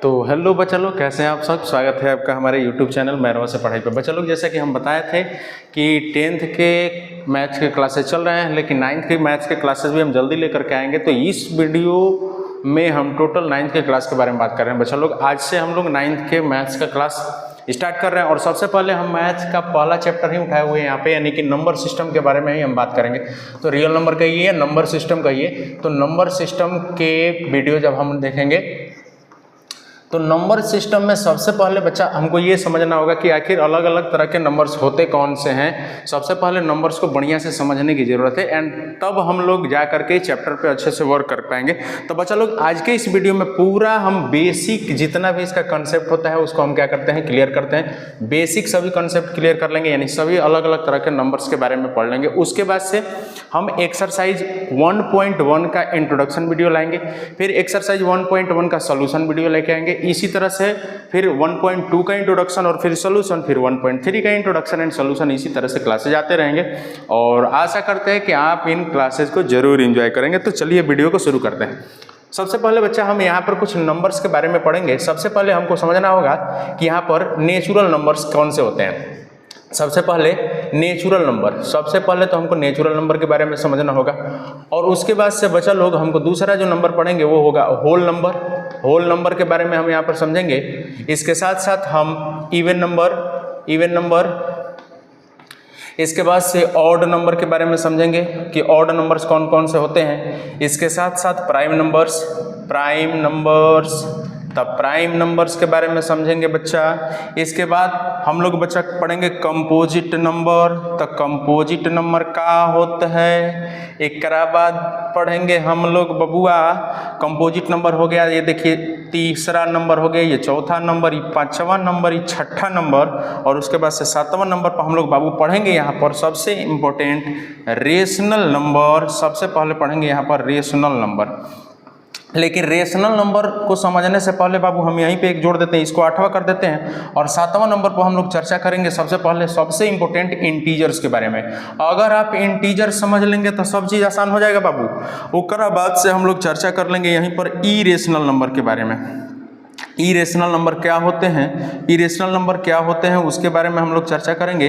तो हेलो बच्चा लोग, कैसे हैं आप सब। स्वागत है आपका हमारे यूट्यूब चैनल मैरवा से पढ़ाई पे। बच्चा लोग, जैसा कि हम बताए थे कि 10th के मैथ्स के क्लासेस चल रहे हैं, लेकिन 9th के मैथ्स के क्लासेस भी हम जल्दी लेकर के आएंगे। तो इस वीडियो में हम टोटल 9th के क्लास के बारे में बात कर रहे हैं। बच्चा लोग, आज से हम लोग 9th के मैथ्स का क्लास स्टार्ट कर रहे हैं और सबसे पहले हम मैथ्स का पहला चैप्टर ही उठाए हुए हैं यहाँ पे, यानी कि नंबर सिस्टम के बारे में ही हम बात करेंगे। तो रियल नंबर कहिए या नंबर सिस्टम कहिए, तो नंबर सिस्टम के वीडियो जब हम देखेंगे तो नंबर सिस्टम में सबसे पहले बच्चा हमको ये समझना होगा कि आखिर अलग अलग तरह के नंबर्स होते कौन से हैं। सबसे पहले नंबर्स को बढ़िया से समझने की ज़रूरत है, एंड तब हम लोग जा करके चैप्टर पे अच्छे से वर्क कर पाएंगे। तो बच्चा लोग, आज के इस वीडियो में पूरा हम बेसिक जितना भी इसका कंसेप्ट होता है उसको हम क्या करते हैं, क्लियर करते हैं। बेसिक सभी कंसेप्ट क्लियर कर लेंगे, यानी सभी अलग अलग तरह के नंबर्स के बारे में पढ़ लेंगे। उसके बाद से हम एक्सरसाइज 1.1 का इंट्रोडक्शन वीडियो लाएंगे, फिर एक्सरसाइज 1.1 का सोल्यूशन वीडियो लेके आएंगे। इसी तरह से फिर 1.2 का इंट्रोडक्शन और फिर सोल्यूशन, फिर 1.3 का इंट्रोडक्शन एंड सोल्यूशन। इसी तरह से क्लासेज आते रहेंगे और आशा करते हैं कि आप इन क्लासेज को जरूर एंजॉय करेंगे। तो चलिए वीडियो को शुरू करते हैं। सबसे पहले बच्चा हम यहाँ पर कुछ नंबर्स के बारे में पढ़ेंगे। सबसे पहले हमको समझना होगा कि यहाँ पर नेचुरल नंबर्स कौन से होते हैं। सबसे पहले नेचुरल नंबर, सबसे पहले तो हमको नेचुरल नंबर के बारे में समझना होगा, और उसके बाद से बच्चा लोग हमको दूसरा जो नंबर पढ़ेंगे वो होगा होल नंबर। होल नंबर के बारे में हम यहाँ पर समझेंगे। इसके साथ साथ हम इवन नंबर, इसके बाद से ऑड नंबर के बारे में समझेंगे कि ऑड नंबर्स कौन कौन से होते हैं। इसके साथ साथ प्राइम नंबर्स, तब प्राइम नंबर्स के बारे में समझेंगे बच्चा। इसके बाद हम लोग बच्चा पढ़ेंगे कंपोजिट नंबर, तो कंपोजिट नंबर का होता है। एक बाद पढ़ेंगे हम लोग बबुआ कंपोजिट नंबर हो गया, ये देखिए तीसरा नंबर हो गया, ये चौथा नंबर, ये पांचवा नंबर, ये छठा नंबर, और उसके बाद से सातवां नंबर पर हम लोग बाबू पढ़ेंगे यहाँ पर सबसे इम्पोर्टेंट रेशनल नंबर। सबसे पहले पढ़ेंगे यहाँ पर रेशनल नंबर। लेकिन रेशनल नंबर को समझने से पहले बाबू हम यहीं पे एक जोड़ देते हैं, इसको 8वां कर देते हैं, और 7वां नंबर पर हम लोग चर्चा करेंगे सबसे पहले सबसे इंपॉर्टेंट इंटीजर्स के बारे में। अगर आप इंटीजर समझ लेंगे तो सब चीज़ आसान हो जाएगा बाबू। उसके बाद से हम लोग चर्चा कर लेंगे यहीं पर इरेशनल नंबर के बारे में। इरेशनल नंबर क्या होते हैं, इरेशनल नंबर क्या होते हैं उसके बारे में हम लोग चर्चा करेंगे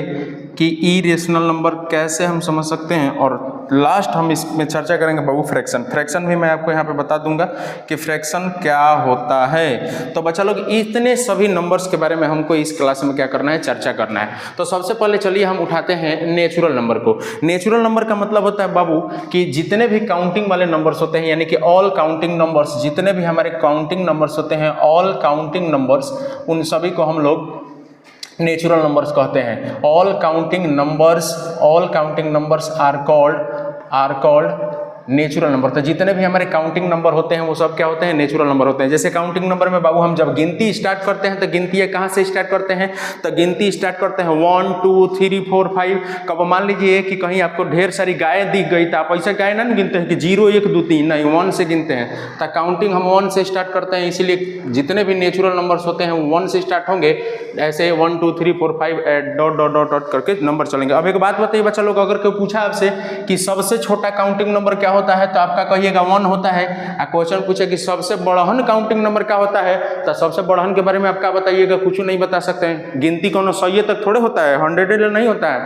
कि इरेशनल नंबर कैसे हम समझ सकते हैं, और लास्ट हम इसमें चर्चा करेंगे बाबू फ्रैक्शन भी मैं आपको यहाँ पे बता दूंगा कि फ्रैक्शन क्या होता है। तो बच्चा लोग, इतने सभी नंबर्स के बारे में हमको इस क्लास में क्या करना है, चर्चा करना है। तो सबसे पहले चलिए हम उठाते हैं नेचुरल नंबर को। नेचुरल नंबर का मतलब होता है बाबू कि जितने भी काउंटिंग वाले नंबर्स होते हैं, यानी कि ऑल काउंटिंग नंबर्स, जितने भी हमारे काउंटिंग नंबर्स होते हैं, ऑल काउंटिंग नंबर्स, उन सभी को हम लोग नेचुरल नंबर्स कहते हैं। All counting numbers are called natural number. तो जितने भी हमारे काउंटिंग नंबर होते हैं वो सब क्या होते हैं, नेचुरल नंबर होते हैं। जैसे काउंटिंग नंबर में बाबू हम जब गिनती स्टार्ट करते हैं तो गिनती कहाँ से स्टार्ट करते हैं, तो गिनती स्टार्ट करते हैं 1 2 3 4 5। कब मान लीजिए कि कहीं आपको ढेर सारी गाय दिख गई तो आप ऐसा गाय ना गिनते हैं कि 0 1 2 3, नहीं, 1 से गिनते हैं। तो काउंटिंग हम 1 से स्टार्ट करते हैं, इसीलिए जितने भी नेचुरल नंबर्स होते हैं वो 1 से स्टार्ट होंगे। ऐसे 1 2 3 4 5 डॉट डॉट डॉट डॉट करके नंबर चलेंगे। अब एक बात बताइए बच्चा लोग, अगर कोई पूछा आपसे कि सबसे छोटा काउंटिंग नंबर क्या होता है, तो आपका कहिएगा 1 होता है। क्वेश्चन पूछे कि सबसे बड़हन काउंटिंग नंबर क्या होता है, तो सबसे बड़हन के बारे में आप क्या बताइएगा, कुछ नहीं बता सकते हैं। गिनती कोनो 100 तक थोड़े होता है, 100 नहीं होता है।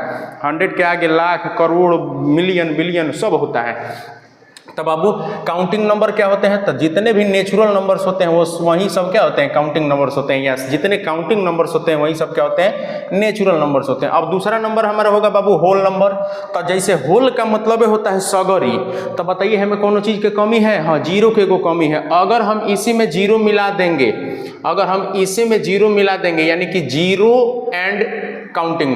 100 के आगे लाख, करोड़, मिलियन, बिलियन सब होता है। तब बाबू काउंटिंग नंबर क्या होते हैं, तो जितने भी नेचुरल नंबर्स होते हैं वो वही सब क्या होते हैं, काउंटिंग नंबर्स होते हैं। या जितने काउंटिंग नंबर्स होते हैं वही सब क्या होते हैं, नेचुरल नंबर्स होते हैं। अब दूसरा नंबर हमारा होगा बाबू होल नंबर। तो जैसे होल का मतलब होता है सगरी, तो बताइए हमें कौन चीज़ की कमी है, हाँ, 0 के को कमी है। अगर हम इसी में 0 मिला देंगे, यानी कि 0 एंड काउंटिंग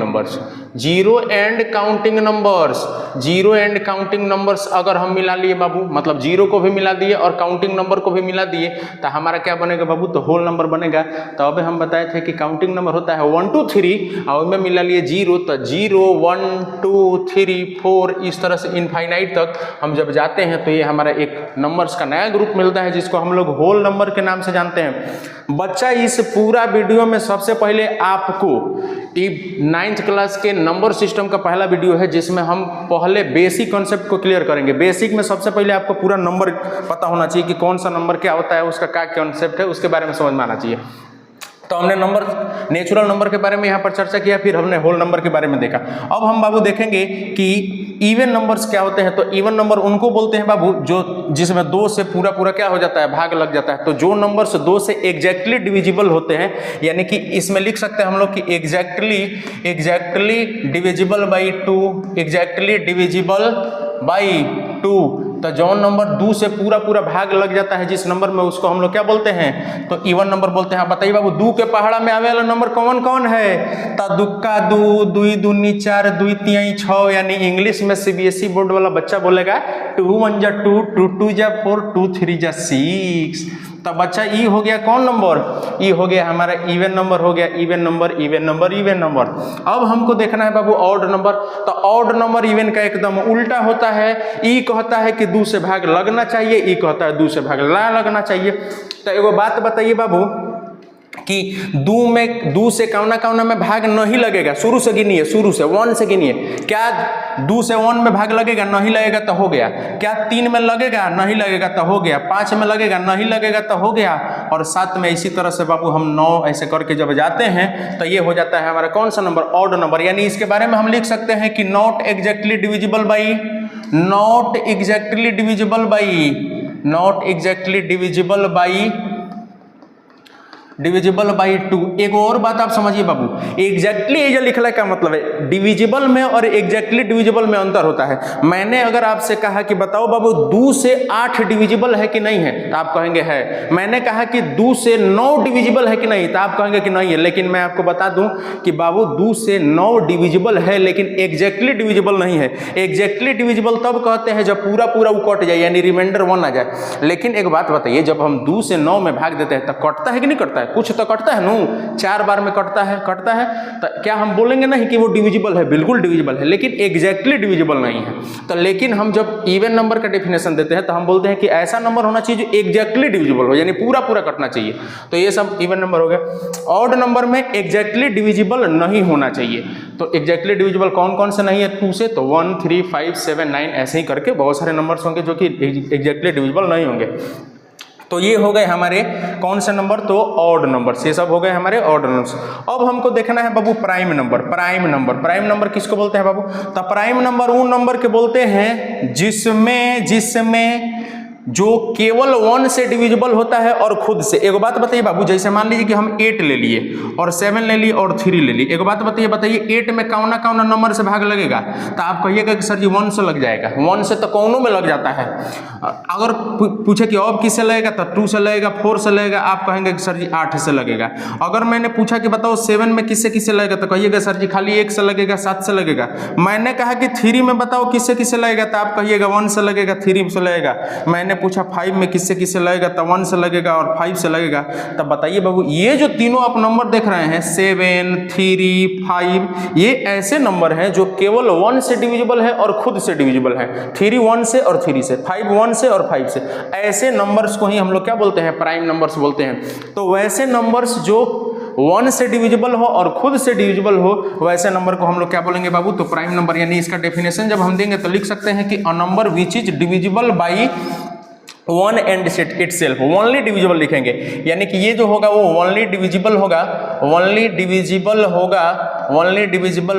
नंबर्स अगर हम मिला लिए बाबू, मतलब 0 को भी मिला दिए और काउंटिंग नंबर को भी मिला दिए, तो हमारा क्या बनेगा बाबू, तो होल नंबर बनेगा। तो अभी हम बताए थे कि काउंटिंग नंबर होता है 1 2 3 और उसमें मिला लिए 0, तो 0 1 2 3 4 इस तरह से इनफाइनाइट तक हम जब जाते हैं तो ये हमारा एक नंबर्स का नया ग्रुप मिलता है जिसको हम लोग होल नंबर के नाम से जानते हैं। बच्चा, इस पूरा वीडियो में सबसे पहले आपको 9th क्लास के नंबर सिस्टम का पहला वीडियो है जिसमें हम पहले बेसिक कॉन्सेप्ट को क्लियर करेंगे। बेसिक में सबसे पहले आपको पूरा नंबर पता होना चाहिए कि कौन सा नंबर क्या होता है, उसका क्या कॉन्सेप्ट है, उसके बारे में समझ में आना चाहिए। तो हमने नंबर, नेचुरल नंबर के बारे में यहाँ पर चर्चा किया, फिर हमने होल नंबर के बारे में देखा। अब हम बाबू देखेंगे कि इवन नंबर्स क्या होते हैं। तो इवन नंबर उनको बोलते हैं बाबू जो जिसमें 2 से पूरा पूरा क्या हो जाता है, भाग लग जाता है। तो जो नंबर्स 2 से एग्जैक्टली डिविजिबल होते हैं, यानी कि इसमें लिख सकते हैं हम लोग कि exactly divisible by 2, exactly divisible by 2। तो जो नंबर 2 से पूरा पूरा भाग लग जाता है जिस नंबर में, उसको हम लोग क्या बोलते हैं, तो इवन नंबर बोलते हैं। बताइए बाबू 2 के पहाड़ा में आवे वाला नंबर कौन कौन है? तो दुक्का 2, 2 दूनी 4, 2 तीन 6, यानी इंग्लिश में सीबीएसई बोर्ड वाला बच्चा बोलेगा 2 1 जा 2, 2 2 जा 4, 2 3 जा 6। तब बच्चा ई हो गया कौन नंबर? ई हो गया हमारा इवन नंबर, हो गया even number, even number, even number. अब हमको देखना है बाबू ऑड नंबर। तो ऑड नंबर इवन का एकदम उल्टा होता है। ई कहता है कि 2 से भाग लगना चाहिए, ई कहता है 2 से भाग ना लगना चाहिए। तो एगो बात बताइए बाबू कि 2 से कौना में भाग नहीं लगेगा? शुरू से गिनिए, शुरू से 1 से गिनिए। क्या 2 से 1 में भाग लगेगा? नहीं लगेगा तो हो गया। क्या 3 में लगेगा? नहीं लगेगा तो हो गया। 5 में लगेगा? नहीं लगेगा तो हो गया। और 7 में इसी तरह से बाबू हम 9 ऐसे करके जब जाते हैं तो ये हो जाता है हमारा कौन सा नंबर? Odd number. यानी इसके बारे में हम लिख सकते हैं कि not exactly divisible by, not exactly divisible by, not exactly divisible by 2। एक और बात आप समझिए बाबू, एग्जैक्टली ये लिखने का मतलब है डिविजिबल में और एग्जैक्टली डिविजिबल में अंतर होता है। मैंने अगर आपसे कहा कि बताओ बाबू 2 से 8 डिविजिबल है कि नहीं है, तो आप कहेंगे है। मैंने कहा कि 2 से 9 डिविजिबल है कि नहीं, तो आप कहेंगे कि नहीं है। लेकिन मैं आपको बता दूं कि बाबू 2 से 9 डिविजिबल है, लेकिन एग्जैक्टली डिविजिबल नहीं है। एग्जैक्टली डिविजिबल तब कहते हैं जब पूरा पूरा वो कट जाए, यानी रिमाइंडर 1 आ जाए। लेकिन एक बात बताइए, जब हम 2 से 9 में भाग देते हैं तो कटता है कि नहीं कटता है? कुछ तो कटता है नू, 4 बार में कटता है तो क्या हम बोलेंगे नहीं कि वो डिविजिबल है? बिल्कुल डिविजिबल है, लेकिन एग्जैक्टली डिविजिबल नहीं है। तो लेकिन हम जब इवन नंबर का डेफिनेशन देते हैं तो हम बोलते हैं कि ऐसा नंबर होना चाहिए जो एग्जैक्टली डिविजिबल हो, यानी पूरा पूरा कटना चाहिए। तो ये सब इवन नंबर हो गया। ऑड नंबर में एग्जैक्टली डिविजिबल नहीं होना चाहिए। तो एग्जैक्टली डिविजिबल कौन कौन से नहीं है 2 से? तो 1 3 5 7 9 ऐसे ही करके बहुत सारे नंबर्स होंगे जो कि एग्जैक्टली डिविजिबल नहीं होंगे। तो ये हो गए हमारे कौन से नंबर? तो ऑड नंबर्स। ये सब हो गए हमारे ऑड नंबर्स। अब हमको देखना है बाबू प्राइम नंबर। प्राइम नंबर किसको बोलते हैं बाबू? तो प्राइम नंबर उन नंबर के बोलते हैं जिसमें जो केवल 1 से डिविजिबल होता है और खुद से। एक बात बताइए बाबू, जैसे मान लीजिए कि हम 8 ले लिए और 7 ले लिए और 3 ले लिए। एक बात बताइए 8 में कौना नंबर से भाग लगेगा? तो आप कहिएगा कि सर जी 1 से लग जाएगा। 1 से तो कौनों में लग जाता है। अगर पूछे कि अब किससे लगेगा, तो 2 से लगेगा, 4 से लगेगा, आप कहेंगे कि सर जी 8 से लगेगा। अगर मैंने पूछा कि बताओ 7 में किससे लगेगा, तो कहिएगा सर जी खाली 1 से लगेगा, 7 से लगेगा। मैंने कहा कि 3 में बताओ किससे लगेगा, तो आप कहिएगा 1 से लगेगा, 3 से लगेगा। मैंने पूछा 5 में किससे लगेगा, तो 1 से लगेगा और 5 से लगेगा। तब बताइए बाबू ये जो तीनों आप नंबर देख रहे हैं 7 3 5, ये ऐसे नंबर हैं जो केवल 1 से डिविजिबल है और खुद से डिविजिबल है। 3 1 से और 3 से, 5 1 से और 5 से। ऐसे नंबर्स को ही हम लोग क्या बोलते हैं? प्राइम नंबर्स बोलते हैं। तो वैसे नंबर्स जो 1 से डिविजिबल हो और खुद से डिविजिबल हो, वैसे नंबर को हम लोग क्या बोलेंगे बाबू? तो प्राइम नंबर। यानी इसका डेफिनेशन जब हम देंगे तो लिख सकते हैं कि a number which is divisible by 1 and itself. Only divisible लिखेंगे, यानी कि ये जो होगा वो ओनली डिविजिबल होगा, only divisible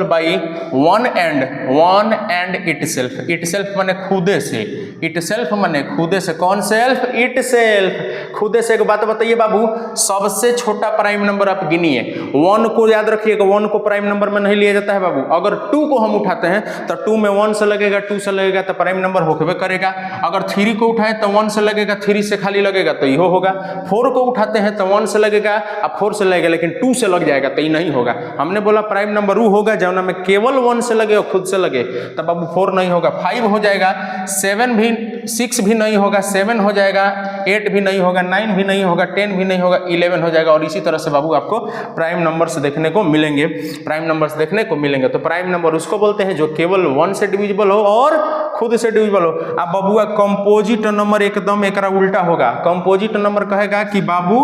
by 1 and itself. Itself माने खुदे से, इटसेल्फ माने खुदे से। कौन सेल्फ? इटसेल्फ, खुदे से। एक बात बताइए बाबू, सबसे छोटा प्राइम नंबर आप गिनिए। 1 को याद रखिएगा, 1 को प्राइम नंबर में नहीं लिया जाता है बाबू। अगर 2 को हम उठाते हैं तो 2 में 1 से लगेगा, 2 से लगेगा तो प्राइम नंबर होके करेगा। अगर 3 को उठाए तो 1 से लगेगा, 3 से खाली लगेगा तो यो होगा। 4 को उठाते हैं तो 1 से लगेगा, अब 4 से लगेगा, लेकिन 2 से लग जाएगा तो ये नहीं होगा। हमने बोला प्राइम नंबर वो होगा जब में केवल 1 से लगे और खुद से लगे, तब अब 4 नहीं होगा, 5 हो जाएगा, 6 भी नहीं होगा, 7 हो जाएगा, 8 भी नहीं होगा, 9 भी नहीं होगा, 10 भी नहीं होगा, 11 हो जाएगा। और इसी तरह से बाबू आपको प्राइम नंबर्स देखने को मिलेंगे, तो प्राइम नंबर उसको बोलते हैं जो केवल 1 से डिविजिबल हो और खुद से डिविजिबल हो। अब बबुआ कंपोजिट नंबर एकदम एकरा उल्टा होगा। कंपोजिट नंबर कहेगा कि बाबू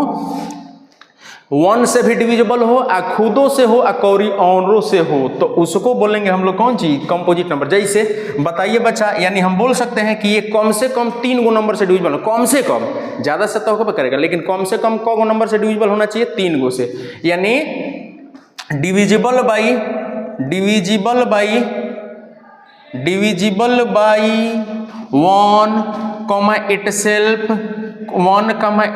1 से भी डिविजिबल हो, आ खुदों से हो, आ कौरी औरों से हो, तो उसको बोलेंगे हम लोग कौन चीज, कंपोजिट नंबर। जैसे बताइए बच्चा, यानी हम बोल सकते हैं कि ये कम से कम 3 गो नंबर से डिविजिबल हो, कम से कम, ज्यादा से तो होगा करेगा, लेकिन कम से कम कौ गो नंबर से डिविजिबल होना चाहिए, 3 गो से। यानी divisible by 1, itself, 1,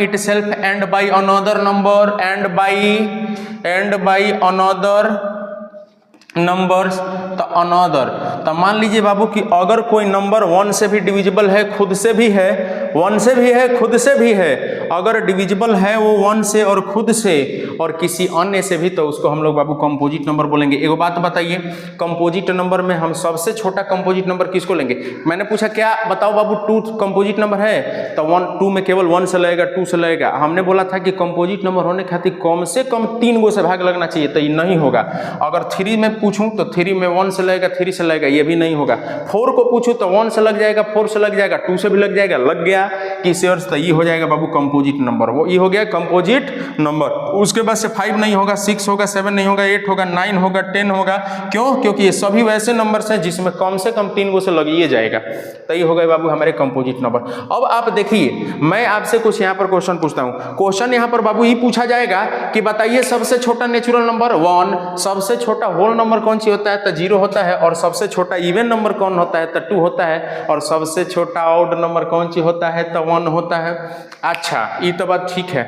itself and by another number and by another numbers. तो अनदर, तो मान लीजिए बाबू कि अगर कोई नंबर 1 से भी डिविजिबल है, खुद से भी है, 1 से भी है, खुद से भी है, अगर डिविजिबल है वो 1 से और खुद से और किसी अन्य से भी, तो उसको हम लोग बाबू कंपोजिट नंबर बोलेंगे। एक बात बताइए, कंपोजिट नंबर में हम सबसे छोटा कंपोजिट नंबर किसको लेंगे? मैंने पूछा क्या बताओ बाबू 2 कंपोजिट नंबर है, तो 2 में केवल 1 से लगेगा, 2 से लगेगा। हमने बोला था कि कंपोजिट नंबर होने खातिर कम से कम 3 गो से भाग लगना चाहिए, तो ये नहीं होगा। अगर 3 में पूछूं तो 3 में 1 से लगेगा, 3 से लगेगा, ये भी नहीं होगा। 4 को पूछूं तो 1 से लग जाएगा, 4 से लग जाएगा, 2 से भी लग जाएगा, लग गया किसी और से, तो ये हो जाएगा बाबू कंपोजिट नंबर। वो ये हो गया कंपोजिट नंबर। उसके बाद से 5 नहीं होगा, 6 होगा, 7 नहीं होगा, 8 होगा, 9 होगा, 10 होगा। क्यों? क्योंकि ये सभी वैसे नंबर्स हैं जिसमें कम से कम 3 गो से लगिए जाएगा, तो ये हो गए बाबू हमारे कंपोजिट नंबर। अब आप देखिए, मैं आपसे कुछ यहाँ पर क्वेश्चन पूछता हूँ। क्वेश्चन यहाँ पर बाबू ये पूछा जाएगा कि बताइए सबसे छोटा नेचुरल नंबर 1, सबसे छोटा होल नंबर कौन सी होता है, तो 0 होता है, और सबसे छोटा इवन नंबर कौन होता है, तो 2 होता है, और सबसे छोटा ऑड नंबर कौन सी होता है, तो 1 होता है। अच्छा, ये तो बात ठीक है,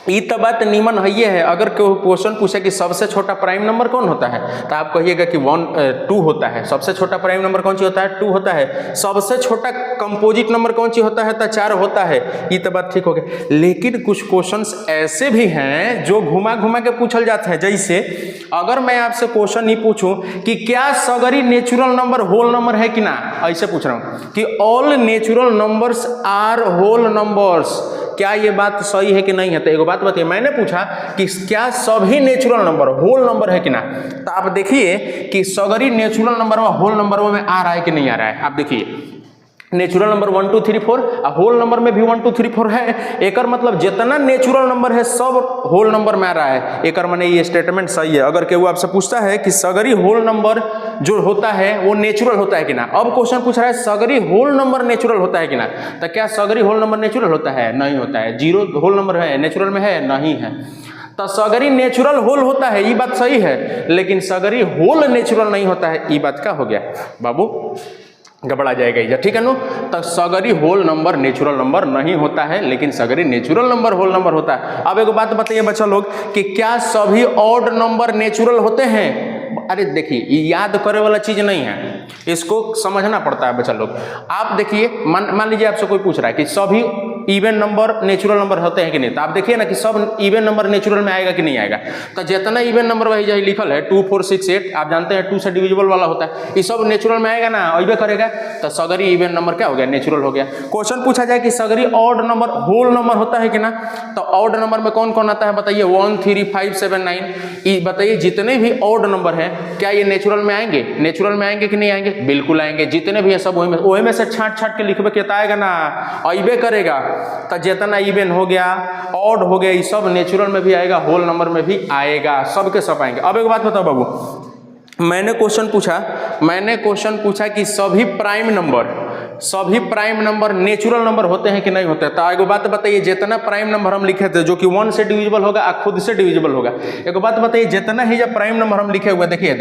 ये तो बात नीमन है ये है। अगर कोई क्वेश्चन पूछे कि सबसे छोटा प्राइम नंबर कौन होता है, तो आप कहिएगा कि 2 होता है। सबसे छोटा प्राइम नंबर कौन सी होता है, 2 होता है। सबसे छोटा कंपोजिट नंबर कौन सी होता है, तो 4 होता है। ये तो बात ठीक हो गया। लेकिन कुछ क्वेश्चंस ऐसे भी हैं जो घुमा घुमा के पूछल जाते हैं। जैसे अगर मैं आपसे क्वेश्चन ही पूछूं कि क्या सगरी नेचुरल नंबर होल नंबर है कि ना, ऐसे पूछ रहा हूं कि all natural numbers are whole numbers, क्या ये बात सही है कि नहीं है? तो एक बात बताइए, मैंने पूछा कि क्या सभी नेचुरल नंबर होल नंबर है कि ना, तो आप देखिए कि सगरी नेचुरल नंबर में होल नंबर में आ रहा है कि नहीं आ रहा है। आप देखिए नेचुरल नंबर 1 2 3 4, होल नंबर में भी 1 2 3 4 है। एक मतलब जितना नेचुरल नंबर है सब होल नंबर में आ रहा है। एक माने ये स्टेटमेंट सही है। अगर केहू आपसे पूछता है कि सगरी होल नंबर जो होता है वो नेचुरल होता है कि ना, अब क्वेश्चन पूछ रहा है सगरी होल नंबर नेचुरल होता है कि ना, तो क्या सगरी होल नंबर नेचुरल होता है? नहीं होता है। 0 होल नंबर है, नेचुरल में है? नहीं है। तो सगरी नेचुरल होल होता है, ये बात सही है, लेकिन सगरी होल नेचुरल नहीं होता है, ये बात क्या हो गया बाबू, गड़बड़ा जाएगा ये, ठीक है नो। तो सगरी होल नंबर नेचुरल नंबर नहीं होता है, लेकिन सगरी नेचुरल नंबर होल नंबर होता है। अब एक बात बताइए बच्चा लोग कि क्या सभी ऑड नंबर नेचुरल होते हैं? अरे देखिए, ये याद करे वाला चीज नहीं है, इसको समझना पड़ता है बच्चा लोग। आप देखिए, मान लीजिए आपसे कोई पूछ रहा है कि सभी इवन नंबर नेचुरल नंबर होते हैं कि नहीं, तो आप देखिए ना कि सब इवन नंबर नेचुरल में आएगा कि नहीं आएगा। तो जितना इवन नंबर वही जहाँ लिखल है 2 4 6 8, आप जानते हैं 2 से डिविजिबल वाला होता है, ये सब नेचुरल में आएगा ना, अइबे करेगा। तो सगरी इवन नंबर क्या हो गया, नेचुरल हो गया। क्वेश्चन पूछा जाए कि सगरी ऑड नंबर होल नंबर होता है कि ना, तो ऑड नंबर में कौन कौन आता है बताइए, 1 3 5 7 9। ये बताइए जितने भी ऑड नंबर है क्या ये नेचुरल में आएंगे? नेचुरल में आएंगे कि नहीं आएंगे? बिल्कुल आएंगे। जितने भी है सब वही में से छाट के लिखबे के आएगा ना, अइबे करेगा। तो जितना इवन हो गया, ऑड हो गया, ये सब नेचुरल में भी आएगा, होल नंबर में भी आएगा, सबके सब आएंगे। अब एक बात बताओ बाबू, मैंने क्वेश्चन पूछा कि सभी प्राइम नंबर नेचुरल नंबर होते हैं कि नहीं होते? तो एक बात बताइए, जितना प्राइम नंबर हम लिखे थे जो कि 1 से डिविजिबल होगा और खुद से डिविजिबल होगा, एक बात बताइए जितना ही जब प्राइम नंबर हम लिखे हुए देखिए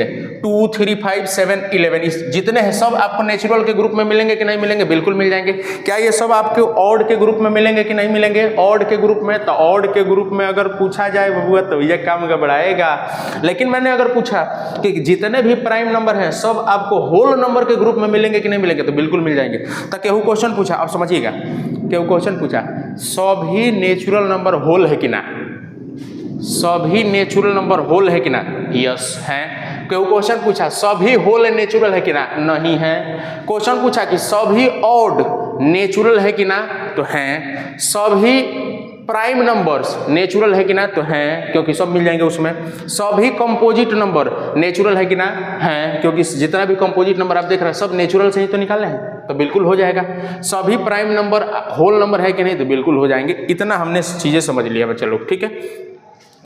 2 3 5 7 11, जितने हैं सब आपको नेचुरल के ग्रुप में मिलेंगे कि नहीं मिलेंगे? बिल्कुल मिल जाएंगे। क्या ये सब आपके ऑड के ग्रुप में मिलेंगे कि नहीं मिलेंगे? ऑड के ग्रुप में। तो ऑड के ग्रुप में अगर पूछा जाए बबुआ तो ये काम गड़बड़ाएगा। लेकिन मैंने अगर पूछा कि जितने भी प्राइम नंबर हैं सब आपको होल नंबर के ग्रुप में मिलेंगे कि नहीं मिलेंगे? तो बिल्कुल मिल जाएंगे। तो केहू क्वेश्चन पूछा, अब समझिएगा, केहू क्वेश्चन पूछा सभी नेचुरल नंबर होल है कि ना, सभी नेचुरल नंबर होल है कि ना? यस है। केहू क्वेश्चन पूछा सभी होल नेचुरल है कि ना? नहीं है। क्वेश्चन पूछा कि सभी ऑड नेचुरल है कि ना? तो हैं। सभी प्राइम नंबर्स नेचुरल है कि ना? तो हैं, क्योंकि सब मिल जाएंगे उसमें। सभी कंपोजिट नंबर नेचुरल है कि ना? हैं, क्योंकि जितना भी कंपोजिट नंबर आप देख रहे हैं सब नेचुरल से ही तो निकाले हैं, तो बिल्कुल हो जाएगा। सभी प्राइम नंबर होल नंबर है कि नहीं? तो बिल्कुल हो जाएंगे। इतना हमने चीजें समझ लिया बच्चे लोग, ठीक है।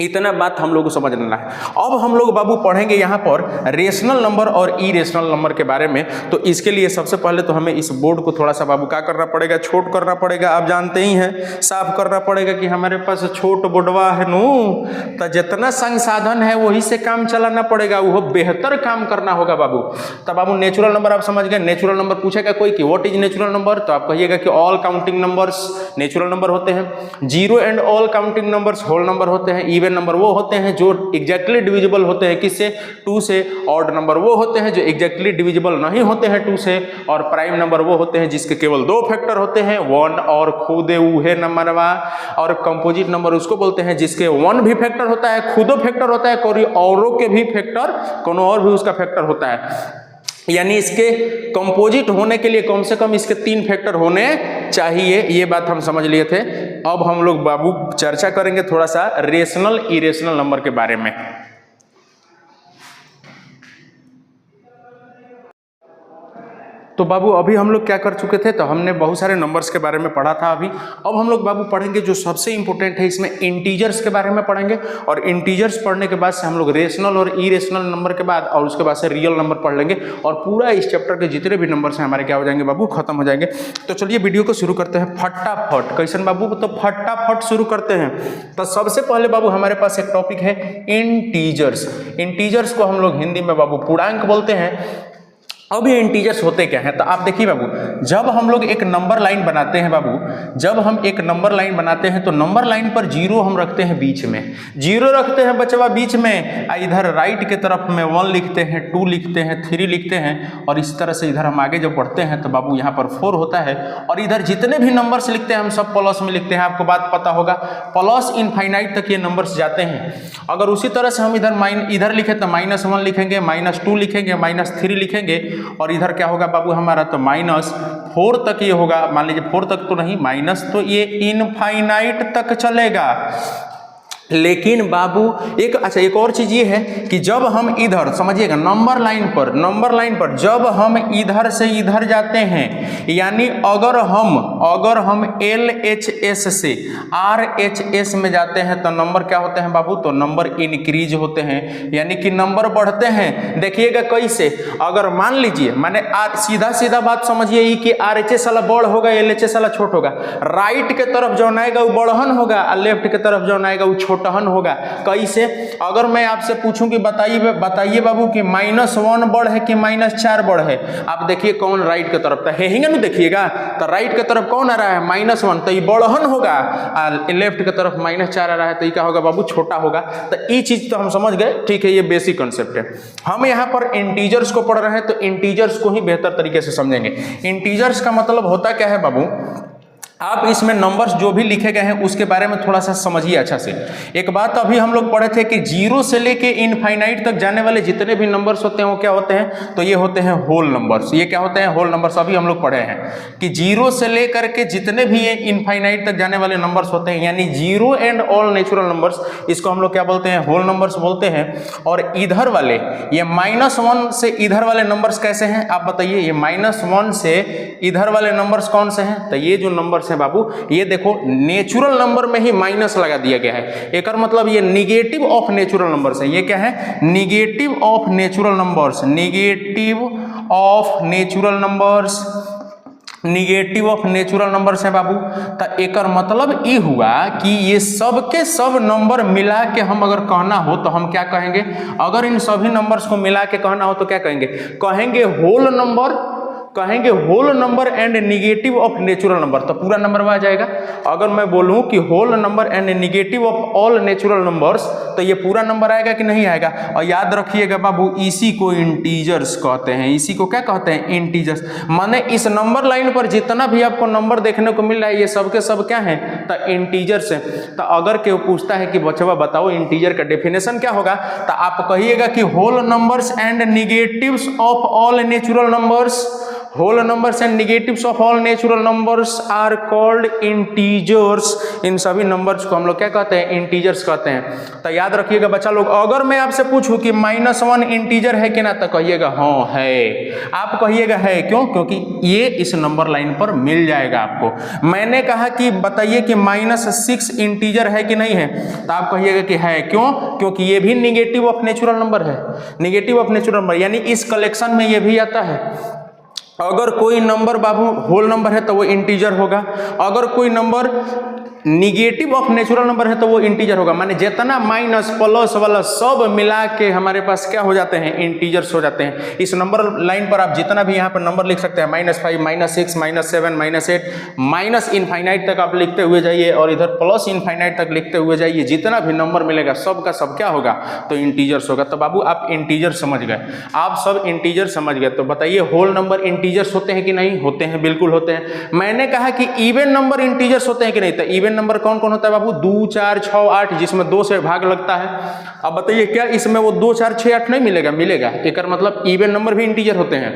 इतना बात हम लोग को समझ लेना है। अब हम लोग बाबू पढ़ेंगे यहाँ पर रेशनल नंबर और इरेशनल नंबर के बारे में। तो इसके लिए सबसे पहले तो हमें इस बोर्ड को थोड़ा सा बाबू क्या करना पड़ेगा, छोट करना पड़ेगा। आप जानते ही हैं, साफ करना पड़ेगा कि हमारे पास छोट बोर्डवा है नू, तो जितना संसाधन है वही से काम चलाना पड़ेगा, वो बेहतर काम करना होगा बाबू। तब बाबू नेचुरल नंबर आप समझ गए। नेचुरल नंबर पूछेगा कोई कि व्हाट इज नेचुरल नंबर, तो आप कहिएगा कि all counting numbers natural number होते हैं। Zero and all counting numbers whole number होते हैं। इवन नंबर वो होते हैं जो एग्जैक्टली डिविजिबल होते हैं किससे, 2 से। ऑड नंबर वो होते हैं जो एग्जैक्टली डिविजिबल नहीं होते हैं 2 से। और प्राइम नंबर वो होते हैं जिसके केवल 2 फैक्टर होते हैं, 1 और खुदे उहे नंबरवा। और कंपोजिट नंबर उसको बोलते हैं जिसके 1 भी फैक्टर होता है, खुदो फैक्टर होता है, कोई औरों के भी फैक्टर, कोनो और भी उसका फैक्टर होता है। यानी इसके कंपोजिट होने के लिए कम से कम इसके 3 फैक्टर होने चाहिए। ये बात हम समझ लिए थे। अब हम लोग बाबू चर्चा करेंगे थोड़ा सा रेशनल इरेशनल नंबर के बारे में। तो बाबू अभी हम लोग क्या कर चुके थे, तो हमने बहुत सारे नंबर्स के बारे में पढ़ा था अभी। अब हम लोग बाबू पढ़ेंगे जो सबसे इंपॉर्टेंट है, इसमें इंटीजर्स के बारे में पढ़ेंगे। और इंटीजर्स पढ़ने के बाद से हम लोग रेशनल और इरेशनल नंबर के बाद और उसके बाद से रियल नंबर पढ़ लेंगे। और पूरा इस चैप्टर के जितने भी नंबर्स हैं हमारे क्या हो जाएंगे बाबू, खत्म हो जाएंगे। तो चलिए वीडियो को शुरू करते हैं फटाफट। कैसन बाबू, तो फटाफट शुरू करते हैं। तो सबसे पहले बाबू हमारे पास एक टॉपिक है इंटीजर्स। इंटीजर्स को हम लोग हिंदी में बाबू पूर्णांक बोलते हैं। अब ये इंटीजर्स होते क्या हैं, तो आप देखिए बाबू, जब हम लोग एक नंबर लाइन बनाते हैं बाबू, जब हम एक नंबर लाइन बनाते हैं तो नंबर लाइन पर 0 हम रखते हैं बीच में, 0 रखते हैं बचवा बीच में। इधर राइट के तरफ में 1 लिखते हैं, 2 लिखते हैं, 3 लिखते हैं। और इस तरह से इधर हम आगे जब पढ़ते हैं तो बाबू यहाँ पर 4 होता है। और इधर जितने भी नंबर्स लिखते हैं हम सब प्लस में लिखते हैं। आपको बात पता होगा, प्लस इनफाइनाइट तक ये नंबर्स जाते हैं। अगर उसी तरह से हम इधर लिखे तो -1 लिखेंगे, -2 लिखेंगे, -3 लिखेंगे। और इधर क्या होगा बाबू हमारा, तो -4 तक ये होगा। मान लीजिए 4 तक तो नहीं, माइनस तो ये इनफाइनाइट तक चलेगा। लेकिन बाबू एक और चीज ये है कि जब हम इधर समझिएगा नंबर लाइन पर जब हम इधर से इधर जाते हैं, यानी अगर हम LHS से RHS में जाते हैं तो नंबर क्या होते हैं बाबू, तो नंबर इंक्रीज होते हैं, यानी कि नंबर बढ़ते हैं। देखिएगा कैसे, अगर मान लीजिए मैंने सीधा बात समझिए कि RHS वाला बड़ होगा, LHS वाला छोट होगा। राइट के तरफ जो आएगा वो बड़हन होगा और लेफ्ट के तरफ जो आएगा वो छोटहन होगा। कैसे, अगर मैं आपसे पूछूं कि बताइए बाबू कि -1 बड़ है कि -4 बड़ है, आप देखिए कौन राइट के तरफ, तो हेंगे ना देखिएगा, तो राइट के तरफ कौन आ रहा है, -1, तो ये बड़हन होगा। और लेफ्ट के तरफ -4 आ रहा है तो ये क्या होगा बाबू, छोटा होगा। तो ये चीज तो हम समझ गए, ठीक है, ये बेसिक कंसेप्ट है। हम यहाँ पर इंटीजर्स को पढ़ रहे हैं तो इंटीजर्स को ही बेहतर तरीके से समझेंगे। इंटीजर्स का मतलब होता क्या है बाबू, आप इसमें नंबर्स जो भी लिखे गए हैं उसके बारे में थोड़ा सा समझिए अच्छा से। एक बात अभी हम लोग पढ़े थे कि 0 से लेके इनफाइनाइट तक जाने वाले जितने भी नंबर्स होते हैं वो क्या होते हैं, तो ये होते हैं होल नंबर्स। ये क्या होते हैं, होल नंबर्स। अभी हम लोग पढ़े हैं कि 0 से लेकर के जितने भी ये इनफाइनाइट तक जाने वाले नंबर्स होते हैं, यानी 0 एंड ऑल नेचुरल नंबर्स, इसको हम लोग क्या बोलते हैं, होल नंबर्स बोलते हैं। और इधर वाले ये -1 से इधर वाले नंबर्स कैसे हैं, आप बताइए। ये -1 से इधर वाले नंबर्स कौन से हैं, तो ये जो नंबर्स बाबू, ये देखो नेचुरल नंबर में ही माइनस लगा दिया गया है। एक मतलब ये निगेटिव ऑफ नेचुरल नंबर्स है। ये क्या है, negative of natural numbers, negative of natural numbers, negative of natural numbers है बाबू। तो एक मतलब ये हुआ कि ये सब के सब नंबर मिला के हम अगर कहना हो तो हम क्या कहेंगे, अगर इन सभी नंबर्स को मिला के कहना हो तो क्या कहेंगे whole number and negative of natural number. तो पूरा नंबर आ जाएगा। अगर मैं बोलूं कि whole number and negative of all natural numbers, तो ये पूरा नंबर आएगा कि नहीं आएगा। और याद रखिएगा बाबू, इसी को इंटीजर्स कहते हैं। इसी को क्या कहते हैं, इंटीजर्स। माने इस नंबर लाइन पर जितना भी आपको नंबर देखने को मिल रहा है ये सब के सब क्या है, तो इंटीजर्स है। तो अगर कोई पूछता है कि बच्चा बताओ इंटीजर का डेफिनेशन क्या होगा, तो आप कहिएगा कि whole numbers and negatives of all natural numbers, whole numbers and negatives of all natural numbers are called integers. इन सभी नंबर्स को हम लोग क्या कहते हैं? इंटीजर्स कहते हैं। तो याद रखिएगा बच्चा लोग, अगर मैं आपसे पूछूं कि -1 इंटीजर है कि ना, तो कहिएगा हाँ है। आप कहिएगा है, क्यों? क्योंकि ये इस नंबर लाइन पर मिल जाएगा आपको। मैंने कहा कि बताइए कि -6 इंटीजर है कि नहीं है, तो आप कहिएगा कि है। क्यों? क्योंकि ये भी निगेटिव ऑफ नेचुरल नंबर है। निगेटिव ऑफ नेचुरल नंबर यानी इस कलेक्शन में ये भी आता है। अगर कोई नंबर बाबू होल नंबर है तो वो इंटीजर होगा, अगर कोई number negative of natural number है तो वो इंटीजर होगा। माने जितना माइनस प्लस वाला सब मिला के हमारे पास क्या हो जाते हैं? इंटीजर्स हो जाते हैं। इस नंबर लाइन पर आप जितना भी यहाँ पर नंबर लिख सकते हैं, -5, -6, -7, -8, माइनस इनफाइनाइट तक आप लिखते हुए जाइए और इधर प्लस इनफाइनाइट तक लिखते हुए जाइए। जितना भी नंबर मिलेगा सब का सब क्या होगा? तो इंटीजर्स होगा। तो बाबू आप इंटीजर समझ गए, आप सब इंटीजर समझ गए। तो बताइए होल नंबर इंटीजर्स होते हैं कि नहीं होते हैं? बिल्कुल होते हैं। मैंने कहा कि इवन नंबर इंटीजर्स होते हैं कि नहीं, तो इवन नंबर कौन कौन होता है बाबू? 2, 4, 6, 8, जिसमें 2 से भाग लगता है। अब बताइए क्या इसमें वो 2, 4, 6, 8 नहीं मिलेगा? मिलेगा। एक मतलब इवन नंबर भी इंटीजर होते हैं।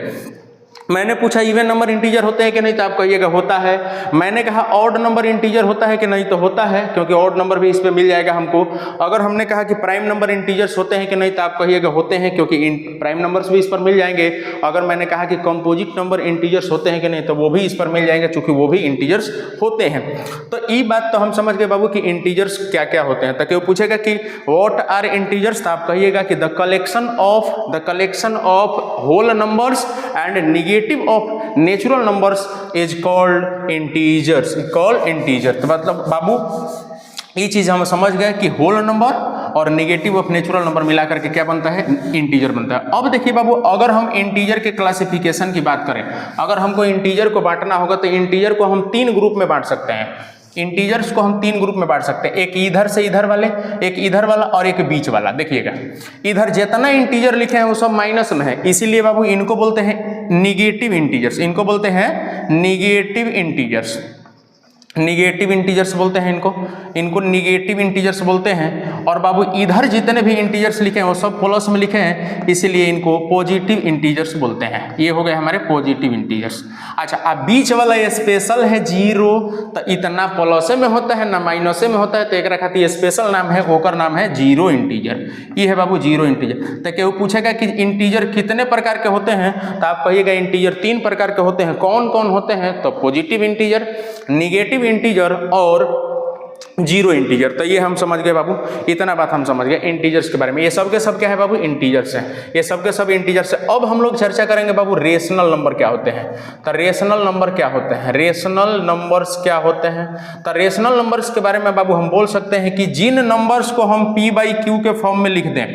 मैंने पूछा इवन नंबर इंटीजर होते हैं कि नहीं, तो आप कहिएगा होता है। मैंने कहा ऑड नंबर इंटीजर होता है कि नहीं, तो होता है, क्योंकि ऑड नंबर भी इस पे मिल जाएगा हमको। अगर हमने कहा कि प्राइम नंबर इंटीजर्स होते हैं कि नहीं, तो आप कहिएगा होते हैं, क्योंकि प्राइम नंबर्स भी इस पर मिल जाएंगे। अगर मैंने कहा कि कंपोजिट नंबर इंटीजर्स होते हैं कि नहीं, तो वो भी इस पर मिल जाएंगे, चूंकि वो भी इंटीजर्स होते हैं। तो ये बात तो हम समझ गए बाबू कि इंटीजर्स क्या क्या होते हैं। तो क्यों पूछेगा कि व्हाट आर इंटीजर्स, तो आप कहिएगा कि the collection of whole numbers and negative of natural numbers is called integers. तो मतलब बाबू ये चीज हम समझ गए कि होल नंबर और नेगेटिव ऑफ नेचुरल नंबर मिलाकर के क्या बनता है? इंटीजर बनता है। अब देखिए बाबू, अगर हम इंटीजर के क्लासिफिकेशन की बात करें, अगर हमको इंटीजर को बांटना होगा तो इंटीजर को हम 3 ग्रुप में बांट सकते हैं। इंटीजर्स को हम 3 ग्रुप में बांट सकते हैं, एक इधर से इधर वाले, एक इधर वाला और एक बीच वाला। देखिएगा इधर जितना इंटीजर लिखे हैं वो सब माइनस में है, इसीलिए बाबू इनको बोलते हैं निगेटिव इंटीजर्स। इनको बोलते हैं निगेटिव इंटीजर्स। निगेटिव इंटीजर्स बोलते हैं इनको निगेटिव इंटीजर्स बोलते हैं। और बाबू इधर जितने भी इंटीजर्स लिखे हैं वो सब प्लस में लिखे हैं, इसीलिए इनको पॉजिटिव इंटीजर्स बोलते हैं। ये हो गए हमारे पॉजिटिव इंटीजर्स। अच्छा, अब बीच वाला स्पेशल है 0, तो इतना प्लस में होता है ना माइनस में होता है, तो एक खातिर स्पेशल नाम है, ओकर नाम है 0 इंटीजर। ये है बाबू 0 इंटीजर। तो क्यों पूछेगा कि इंटीजर कितने प्रकार के होते हैं, तो आप कहिएगा इंटीजर 3 प्रकार के होते हैं। कौन कौन होते हैं? तो पॉजिटिव इंटीजर, निगेटिव इंटीजर और 0 इंटीजर। तो ये हम समझ गए बाबू, इतना बात हम समझ गए इंटीजर्स के बारे में। ये सब के सब क्या है बाबू? इंटीजर्स हैं। ये सब के सब इंटीजर्स है। अब हम लोग चर्चा करेंगे बाबू रेशनल नंबर क्या होते हैं। तो रेशनल नंबर क्या होते हैं? रेशनल नंबर्स क्या होते हैं? तो रेशनल नंबर्स के बारे में बाबू हम बोल सकते हैं कि जिन नंबर्स को हम P/Q के फॉर्म में लिख दें।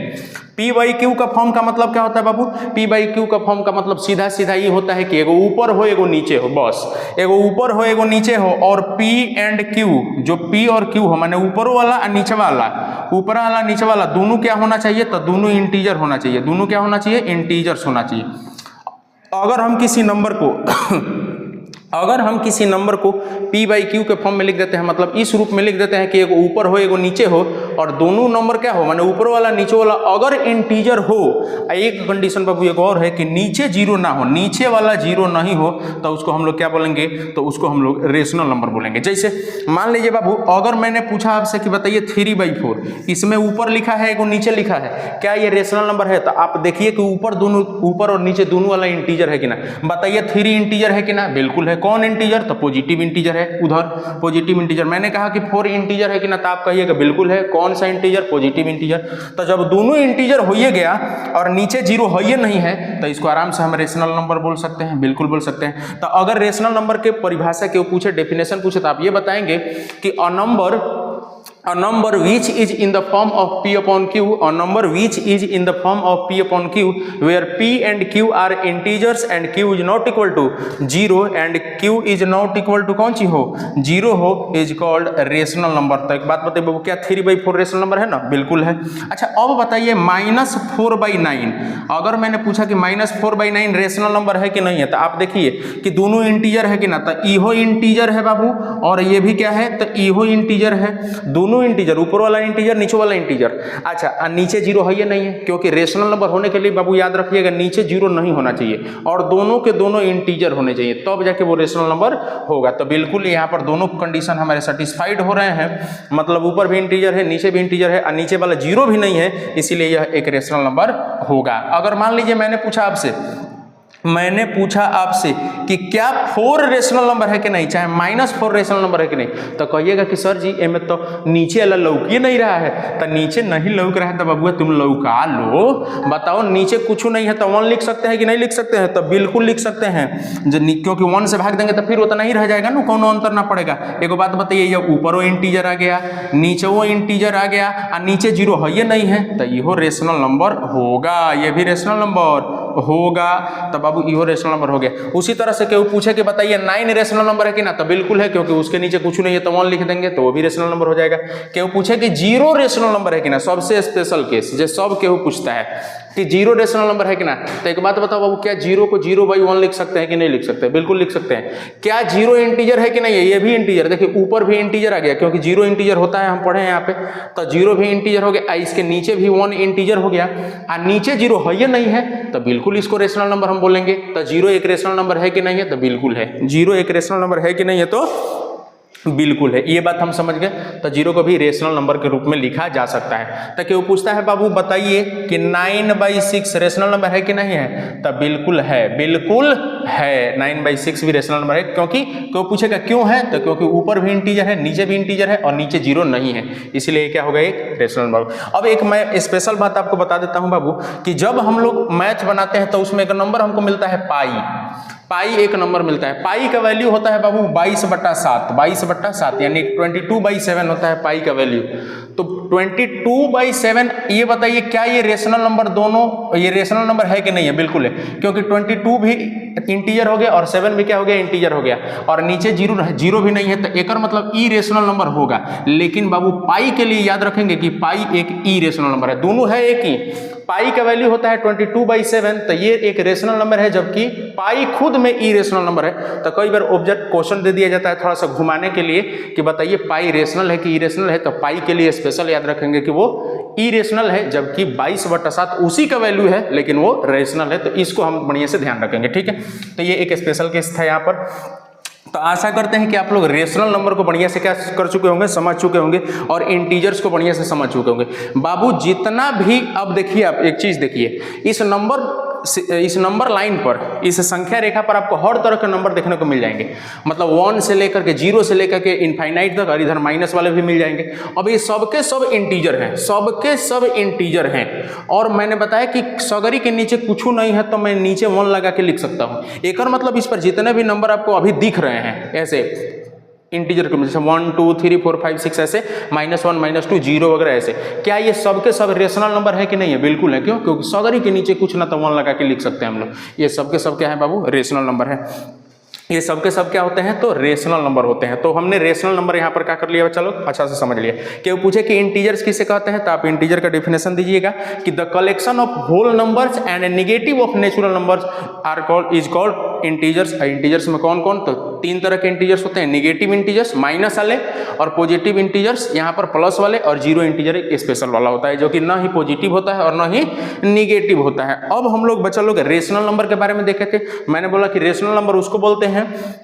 P/Q का फॉर्म का मतलब क्या होता है बाबू? P/Q का फॉर्म का मतलब सीधा सीधा ये होता है कि एगो ऊपर हो एगो नीचे हो, बस एगो ऊपर हो एगो नीचे हो। और P एंड Q, जो P और Q हो माने ऊपर वाला और नीचे वाला, ऊपर वाला नीचे वाला दोनों क्या होना चाहिए? तो दोनों इंटीजर होना चाहिए। दोनों क्या होना चाहिए? इंटीजर्स होना चाहिए। अगर हम किसी नंबर को P/Q के फॉर्म में लिख देते हैं, मतलब इस रूप में लिख देते हैं कि एगो ऊपर हो एगो नीचे हो और दोनों नंबर क्या हो माने ऊपर वाला नीचे वाला अगर इंटीजर हो। एक कंडीशन बाबू एक और है कि नीचे 0 ना हो, नीचे वाला 0 नहीं हो, तो उसको हम लोग क्या बोलेंगे? तो उसको हम लोग रेशनल नंबर बोलेंगे। जैसे मान लीजिए बाबू, अगर मैंने पूछा आपसे कि बताइए 3/4, इसमें ऊपर लिखा है एगो नीचे लिखा है, क्या ये रेशनल नंबर है? तो आप देखिए कि ऊपर और नीचे दोनों वाला इंटीजर है कि ना। बताइए 3 इंटीजर है कि ना? बिल्कुल है। कौन इंटीजर? तो पॉजिटिव इंटीजर है। उधर पॉजिटिव इंटीजर। मैंने कहा कि 4 इंटीजर है कि ना, तो आप कहिएगा बिल्कुल है। कौन सा इंटीजर? Positive integer. तो जब दोनों इंटीजर होइए गया और नीचे 0 होइए नहीं है, तो इसको आराम से हम रेशनल नंबर बोल सकते हैं। बिल्कुल बोल सकते हैं। तो अगर रेशनल नंबर के परिभाषा के पूछे, डेफिनेशन पूछे, तो आप ये बताएंगे कि a number which is in the form of P/Q, a number which is in the form of P/Q, where P and Q are integers and Q is not equal to 0 and Q is not equal to कौन सी हो? 0 हो, is called rational number। तो एक बात बताइए बाबू, क्या 3/4 rational number है ना? बिल्कुल है। अच्छा, अब बताइए -4/9, अगर मैंने पूछा कि -4/9 रेशनल नंबर है कि नहीं है, तो आप देखिए कि दोनों इंटीजर है कि ना। तो इहो इंटीजर है बाबू और ये भी क्या है? तो इहो इंटीजर है। दोनों दोनों इंटीजर, ऊपर वाला इंटीजर नीचे वाला इंटीजर। अच्छा नीचे जीरो है या नहीं है, क्योंकि रेशनल नंबर होने के लिए बाबू याद रखिएगा नीचे जीरो नहीं होना चाहिए और दोनों के दोनों इंटीजर होने चाहिए, तब तो जाके वो रेशनल नंबर होगा। तो बिल्कुल यहाँ पर दोनों कंडीशन हमारे सेटिस्फाइड हो रहे हैं, मतलब ऊपर भी इंटीजर है नीचे भी इंटीजर है और नीचे वाला जीरो भी नहीं है, इसीलिए यह एक रेशनल नंबर होगा। अगर मान लीजिए मैंने पूछा आपसे कि क्या 4 रेशनल नंबर है कि नहीं, चाहे -4 रेशनल नंबर है कि नहीं, तो कहिएगा कि सर जी इनमें तो नीचे वाला लौक ही नहीं रहा है। तो नीचे नहीं लौक रहा है तो बबुआ तुम लौका लो, बताओ नीचे कुछ नहीं है तो 1 लिख सकते हैं कि नहीं लिख सकते हैं, तो बिल्कुल लिख सकते हैं, क्योंकि 1 से भाग देंगे तो फिर उतना ही रह जाएगा ना, कोनो अंतर ना पड़ेगा। एक बात बताइए, ये ऊपर वो इंटीजर आ गया नीचे वो इंटीजर आ गया और नीचे जीरो है ये नहीं है, तो ये रेशनल नंबर होगा, ये भी रेशनल नंबर होगा, तो बाबू इहो रेशनल नंबर हो गया। उसी तरह से केहू पूछे कि बताइए 9 रेशनल नंबर है कि ना, तो बिल्कुल है, क्योंकि उसके नीचे कुछ नहीं है तो 1 लिख देंगे तो वो भी रेशनल नंबर हो जाएगा। केहू पूछे कि 0 रेशनल नंबर है कि ना, सबसे स्पेशल केस जो सब केहू पूछता है कि 0 रेशनल नंबर है कि ना, तो एक बात बताओ बाबू, क्या 0 को 0/1 लिख सकते हैं कि नहीं लिख सकते? बिल्कुल लिख सकते हैं। क्या 0 इंटीजर है कि नहीं है? ये भी इंटीजर, देखिए ऊपर भी इंटीजर आ गया, क्योंकि 0 इंटीजर होता है, हम पढ़े हैं यहाँ पे, तो 0 भी इंटीजर हो गया, इसके नीचे भी 1 इंटीजर हो गया और नीचे 0 है या नहीं है, तो बिल्कुल इसको रेशनल नंबर हम बोलेंगे। तो 0 एक रेशनल नंबर है कि नहीं है, तो बिल्कुल है। 0 एक रेशनल नंबर है कि नहीं है, तो बिल्कुल है। ये बात हम समझ गए, तो 0 को भी रेशनल नंबर के रूप में लिखा जा सकता है। तो क्यों पूछता है बाबू बताइए कि 9/6 रेशनल नंबर है कि नहीं है, तो बिल्कुल है, बिल्कुल है, 9/6 भी रेशनल नंबर है। क्योंकि क्यों पूछेगा क्यों है, तो क्योंकि ऊपर भी इंटीजर है नीचे भी इंटीजर है और नीचे 0 नहीं है, इसलिए क्या होगा एक रेशनल नंबर। अब एक मैं स्पेशल बात आपको बता देता हूं बाबू, कि जब हम लोग मैथ बनाते हैं तो उसमें एक नंबर हमको मिलता है पाई एक नंबर मिलता है। पाई का वैल्यू होता है बाबू 22/7, 22/7 यानी 22/7 होता है पाई का वैल्यू। तो 22/7 ये बताइए क्या ये रेशनल नंबर, दोनों ये रेशनल नंबर है कि नहीं है? बिल्कुल है, क्योंकि 22 भी इंटीजर हो गया और 7 भी क्या हो गया, इंटीजर हो गया, और नीचे 0 भी नहीं है, तो एक मतलब ई रेशनल नंबर होगा। लेकिन बाबू पाई के लिए याद रखेंगे कि पाई एक ई रेशनल नंबर है, दोनों है एक ही। पाई का वैल्यू होता है 22/7, तो ये एक रेशनल नंबर है, जबकि पाई खुद में ई रेशनल नंबर है। तो कई बार ऑब्जेक्ट क्वेश्चन दे दिया जाता है थोड़ा सा घुमाने के लिए कि बताइए पाई रेशनल है कि ई रेशनल है, तो पाई के लिए स्पेशल याद रखेंगे कि वो ई रेशनल है, जबकि 22/7 उसी का वैल्यू है लेकिन वो रेशनल है। तो इसको हम बढ़िया से ध्यान रखेंगे, ठीक है। तो ये एक स्पेशल केस था यहाँ पर। तो आशा करते हैं कि आप लोग रेशनल नंबर को बढ़िया से क्या कर चुके होंगे, समझ चुके होंगे, और इंटीजर्स को बढ़िया से समझ चुके होंगे। बाबू जितना भी, अब देखिए आप एक चीज देखिए, इस नंबर लाइन पर, इस संख्या रेखा पर आपको हर तरह के नंबर देखने को मिल जाएंगे, मतलब 1 से लेकर के 0 से लेकर के इनफाइनाइट तक, और इधर माइनस वाले भी मिल जाएंगे। अब ये सबके सब इंटीजर हैं, सबके सब इंटीजर हैं, और मैंने बताया कि सगरी के नीचे कुछ नहीं है तो मैं नीचे 1 लगा के लिख सकता हूं। एक मतलब इस पर जितने भी नंबर आपको अभी दिख रहे हैं ऐसे इंटीजर के, जैसे 1 2 3 4 5 6 ऐसे, -1 -2 0 वगैरह ऐसे, क्या ये सबके सब रेशनल नंबर है कि नहीं है? बिल्कुल है। क्यों? क्योंकि सगरी के नीचे कुछ ना तो 1 लगा के लिख सकते हैं हम लोग। ये सबके सब क्या है बाबू? रेशनल नंबर है। ये सबके सब क्या होते हैं? तो रेशनल नंबर होते हैं। तो हमने रेशनल नंबर यहाँ पर क्या कर लिया, चलो अच्छा से समझ लिया। क्यों पूछे कि इंटीजर्स किसे कहते हैं, तो आप इंटीजर का डेफिनेशन दीजिएगा कि the collection of whole numbers and negative of natural numbers is called integers. Integers में कौन कौन? तो 3 तरह के इंटीजर्स होते हैं, नेगेटिव इंटीजर्स माइनस वाले, और पॉजिटिव इंटीजर्स यहाँ पर प्लस वाले, और 0 इंटीजर एक स्पेशल वाला होता है जो कि ना ही पॉजिटिव होता है और ना ही निगेटिव होता है। अब हम लोग बच्चा लोग रेशनल नंबर के बारे में देखे थे। मैंने बोला कि रेशनल नंबर उसको बोलते हैं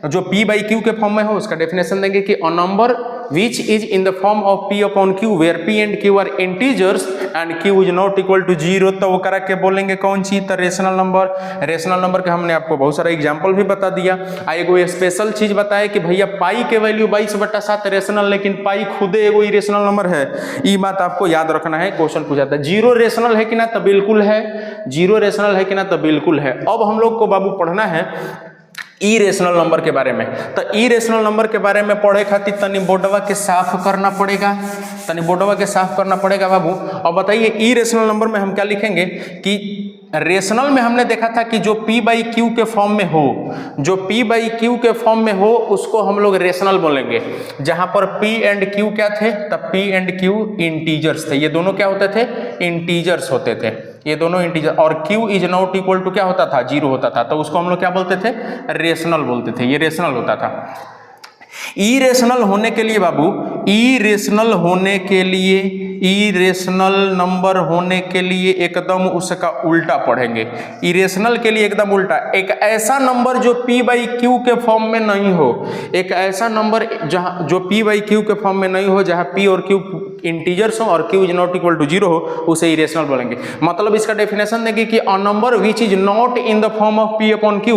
जो P/Q के फॉर्म में हो। उसका डेफिनेशन देंगे कि a number which is in the form of P/Q where P and Q are integers and Q is not equal to 0, तो वो करा के बोलेंगे कौन सी? तो रेशनल नंबर। रेशनल नंबर के हमने आपको बहुत सारा एग्जांपल भी बता दिया। एगो स्पेशल चीज बताया कि भैया पाई के वैल्यू 22/7 रेशनल, लेकिन पाई खुदे एगो इरेशनल नंबर है। ये बात आपको याद रखना है, क्वेश्चन पूछा था। 0 रेशनल है कि ना, तो बिल्कुल है। 0 रेशनल है कि ना, तो बिल्कुल है। अब हम लोग को बाबू पढ़ना है ई रेशनल नंबर के बारे में। तो ई रेशनल नंबर के बारे में पढ़े खातिर तनी बोर्डवा के साफ करना पड़ेगा, तनी बोर्डवा के साफ करना पड़ेगा बाबू। और बताइए ई रेशनल नंबर में हम क्या लिखेंगे कि रेशनल में हमने देखा था कि जो P/Q के फॉर्म में हो, जो P/Q के फॉर्म में हो उसको हम लोग रेशनल बोलेंगे। जहां पर P एंड Q क्या थे? तब P एंड Q इंटीजर्स थे। ये दोनों क्या होते थे? इंटीजर्स होते थे, ये दोनों इंटीजर। और Q is not equal to क्या होता था? 0 होता था। तो उसको हम लोग क्या बोलते थे? रेशनल बोलते थे। ये रेशनल होता था। इरेशनल होने के लिए बाबू, इरेशनल होने के लिए, इरेशनल नंबर होने के लिए एकदम उसका उल्टा पढ़ेंगे। इरेशनल के लिए एकदम उल्टा, एक ऐसा नंबर जो p बाई क्यू के फॉर्म में नहीं हो, एक ऐसा नंबर जहां जो p बाई क्यू के फॉर्म में नहीं हो, जहां p और q इंटीजर्स हो और q is not equal to 0 हो, उसे इरेशनल बोलेंगे। मतलब इसका डेफिनेशन देंगे कि a number which is not in the form of p upon q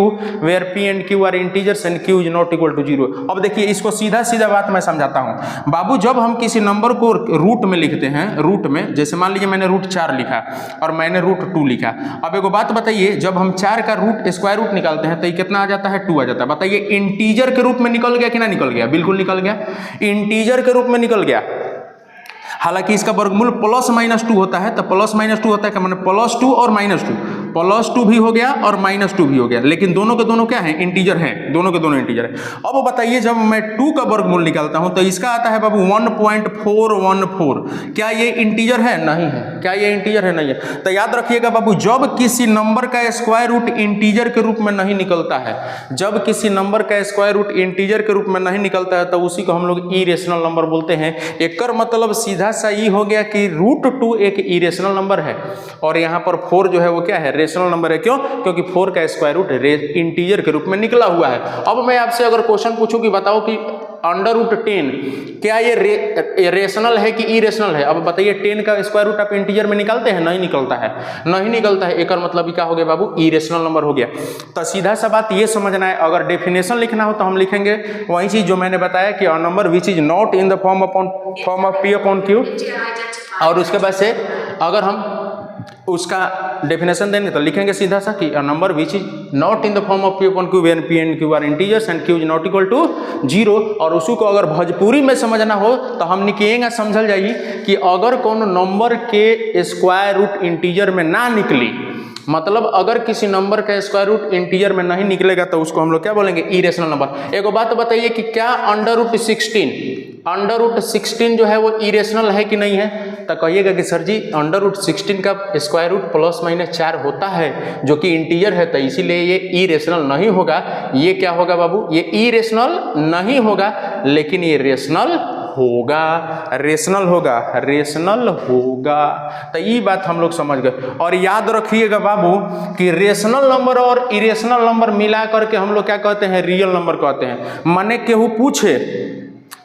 where p and q are integers and q is not equal to 0। अब देखिए इसको सीधा सीधा बात मैं समझाता हूं बाबू। जब हम किसी नंबर को रूट में लिखते हैं, रूट में, जैसे मान लीजिए मैंने रूट 4 लिखा और मैंने रूट 2 लिखा। अब एगो बात बताइए, जब हम 4 का रूट स्क्वायर रूट निकालते हैं तो ये कितना आ जाता है? 2 आ जाता है। बताइए इंटीजर के रूप में निकल गया कि ना निकल गया? बिल्कुल निकल गया, इंटीजर के रूप में निकल गया। हालांकि इसका वर्गमूल प्लस माइनस 2 होता है, तो प्लस माइनस 2 होता है क्या? मतलब प्लस 2 और माइनस 2, प्लस 2 भी हो गया और माइनस 2 भी हो गया, लेकिन दोनों के दोनों क्या है? इंटीजर हैं, दोनों के दोनों इंटीजर है। अब बताइए जब मैं 2 का वर्गमूल निकालता हूं तो इसका आता है बाबू 1.414। क्या ये इंटीजर है? नहीं है। क्या ये इंटीजर है? नहीं है। तो याद रखिएगा बाबू, जब किसी नंबर का स्क्वायर रूट इंटीजर के रूप में नहीं निकलता है, जब किसी नंबर का स्क्वायर रूट इंटीजर के रूप में नहीं निकलता है, तो उसी को हम लोग इरेशनल नंबर बोलते हैं। एक मतलब सीधा सा ये हो गया कि रूट 2 एक इरेशनल नंबर है और यहाँ पर 4 जो है वो क्या है? रेशनल नंबर है। क्यों? क्योंकि 4 का स्क्वायर रूट इंटीजर के रूप में निकला हुआ है। अब मैं आपसे अगर क्वेश्चन पूछूं कि बताओ कि अंडर रूट 10 क्या ये रेशनल है कि इरेशनल है? अब बताइए 10 का स्क्वायर रूट आप इंटीजर में निकालते हैं? नहीं निकलता है, नहीं निकलता है। एक मतलब क्या हो गया बाबू? इरेशनल नंबर हो गया। तो सीधा सा बात ये समझना है, अगर डेफिनेशन लिखना हो तो हम लिखेंगे वही चीज जो मैंने बताया कि a number which is not in the form of p upon q, और उसके बाद से अगर हम उसका डेफिनेशन देंगे तो लिखेंगे सीधा सा कि a number which is not in the form of p upon q when p and q are integers and q is not equal to 0। और उसी को अगर भोजपुरी में समझना हो तो हम लिखेंगे, समझल जाइए कि अगर कौन नंबर के स्क्वायर रूट इंटीजर में ना निकली, मतलब अगर किसी नंबर का स्क्वायर रूट इंटीजर में नहीं निकलेगा तो उसको हम लोग क्या बोलेंगे? Irrational number. एक बात बताइए कि क्या अंडर रूट 16 जो है वो इरेशनल है कि नहीं है? तो कहिएगा कि सर जी अंडर रूट 16 का स्क्वायर रूट प्लस माइनस 4 होता है जो कि इंटीजर है, तो इसीलिए ये इरेशनल नहीं होगा। ये क्या होगा बाबू? ये इरेशनल नहीं होगा, लेकिन ये रेशनल होगा, रेशनल होगा, रेशनल होगा। तो ये बात हम लोग समझ गए। और याद रखिएगा बाबू कि रेशनल नंबर और इरेशनल नंबर मिला करके हम लोग क्या कहते हैं? रियल नंबर कहते हैं। माने केहू पूछे,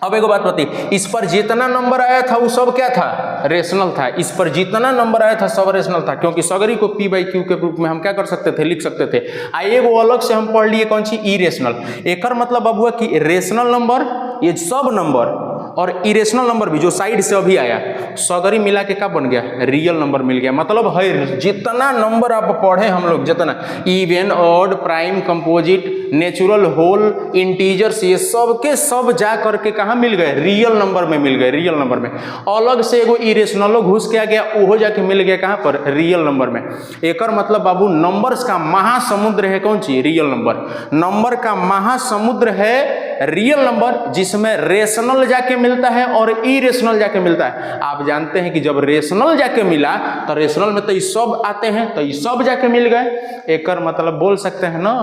अब एक बात बताइए, इस पर जितना नंबर आया था वो सब क्या था? रेशनल था। इस पर जितना नंबर आया था सब रेशनल था, क्योंकि सगरी को p बाई क्यू के रूप में हम क्या कर सकते थे? लिख सकते थे। आइए वो अलग से हम पढ़ लिए कौन सी? इरेशनल। एक मतलब बाबू हुआ कि रेशनल नंबर, ये सब नंबर और इरेशनल नंबर भी जो साइड से अभी आया, सगरी मिला के क्या बन गया? रियल नंबर मिल गया। मतलब है जितना नंबर आप पढ़े हम लोग, जितना even, odd, prime, composite, natural, whole, integers, ये सब के सब जा करके कहाँ मिल गए? रियल नंबर में मिल गए, रियल नंबर में। अलग से एगो इरेशनलो घुस के आ गया, वो जाके मिल गया कहाँ पर? रियल नंबर में। एक मतलब बाबू नंबर्स का महासमुद्र है कौन सी? Real number. नंबर का महासमुद्र है रियल नंबर, जिसमें रेशनल जाके मिलता है और इरेशनल जाके मिलता है। आप जानते हैं कि जब रेशनल जाके मिला तो रेशनल में तो ये सब आते हैं, तो ये सब जाके मिल गए। एक मतलब बोल सकते हैं ना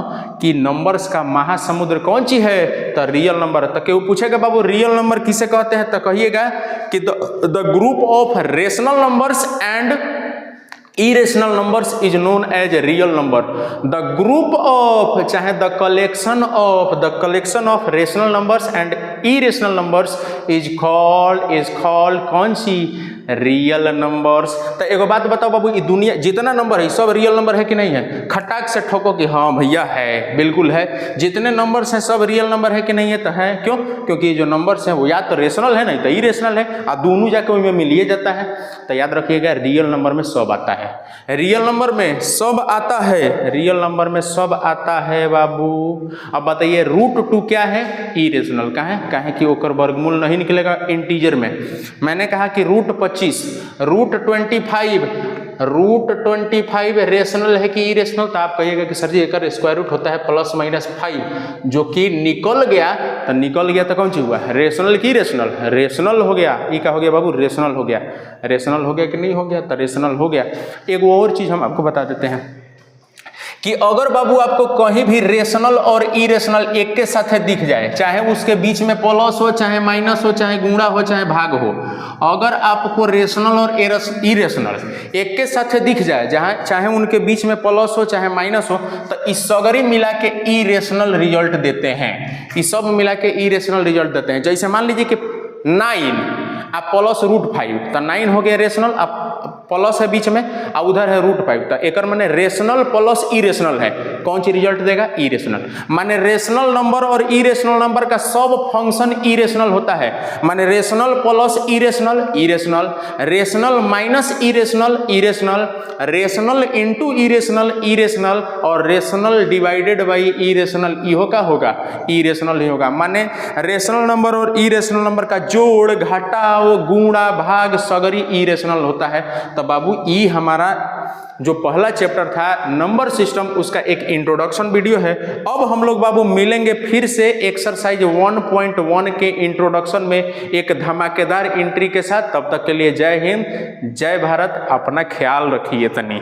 कि नंबर्स का महासमुद्र कौन सी है? तो रियल नंबर। तो क्यों पूछेगा बाबू रियल नंबर किसे कहते हैं? तो कहिएगा कि the group of rational numbers and irrational numbers is known as a real number. The group of, चाहे the collection of rational numbers and irrational numbers is called कौन सी? Real numbers. तो एगो बात बताओ बाबू, ये दुनिया जितना नंबर है सब रियल नंबर है कि नहीं है? खटाक से ठोको कि हाँ भैया है, बिल्कुल है। जितने नंबर्स हैं सब रियल नंबर है कि नहीं है? तो है। क्यों? क्योंकि ये जो नंबर्स हैं वो या तो रेशनल है, नहीं तो इरेशनल है, और दोनों जाके उनमें मिलिए जाता है। तो याद रखिएगा रियल नंबर में सब आता है, रियल नंबर में सब आता है, रियल नंबर में सब आता है बाबू। अब बताइए रूट 2 क्या है? इरेशनल का है। कहे कि ओकर वर्गमूल नहीं निकलेगा इंटीजर में। मैंने कहा कि रूट 25, रूट 25 रेशनल है कि इरेशनल? तो आप कहिएगा कि सर जी एक स्क्वायर रूट होता है प्लस माइनस 5, जो कि निकल गया। तो निकल गया तो कौन सी हुआ? रेशनल की रेशनल? रेशनल हो गया। ये क्या हो गया बाबू? रेशनल हो गया। रेशनल हो गया कि नहीं हो गया? तो रेशनल हो गया। एक और चीज हम आपको बता देते हैं कि अगर बाबू आपको कहीं भी रेशनल और इरेशनल एक के साथ दिख जाए, चाहे उसके बीच में प्लस हो, चाहे माइनस हो, चाहे गुणा हो, चाहे भाग हो, अगर आपको रेशनल और इरेशनल एक के साथ दिख जाए, जहां चाहे उनके बीच में प्लस हो चाहे माइनस हो, तो इस सगरी मिला के इरेशनल रिजल्ट देते हैं। इस सब मिला के इरेशनल रिजल्ट देते हैं। जैसे मान लीजिए कि 9 आप प्लस √5, तो 9 हो गया रेशनल, आप प्लस है बीच में और उधर है √5, तो एक माने रेशनल प्लस इरेशनल है, कौन सी रिजल्ट देगा? इरेशनल। माने रेशनल नंबर और इरेशनल नंबर का सब फंक्शन इरेशनल होता है। माने rational plus irrational irrational, rational minus irrational irrational, rational into irrational irrational, और रेशनल डिवाइडेड बाई इरेशनल, इहो का होगा इरेशनल ही होगा। माने रेशनल नंबर और इरेशनल नंबर का जोड़, घटाव, गुणा, भाग सगरी इरेशनल होता है। तो बाबू ये हमारा जो पहला चैप्टर था नंबर सिस्टम, उसका एक इंट्रोडक्शन वीडियो है। अब हम लोग बाबू मिलेंगे फिर से एक्सरसाइज 1.1 के इंट्रोडक्शन में एक धमाकेदार एंट्री के साथ। तब तक के लिए जय हिंद, जय भारत, अपना ख्याल रखिए तनी।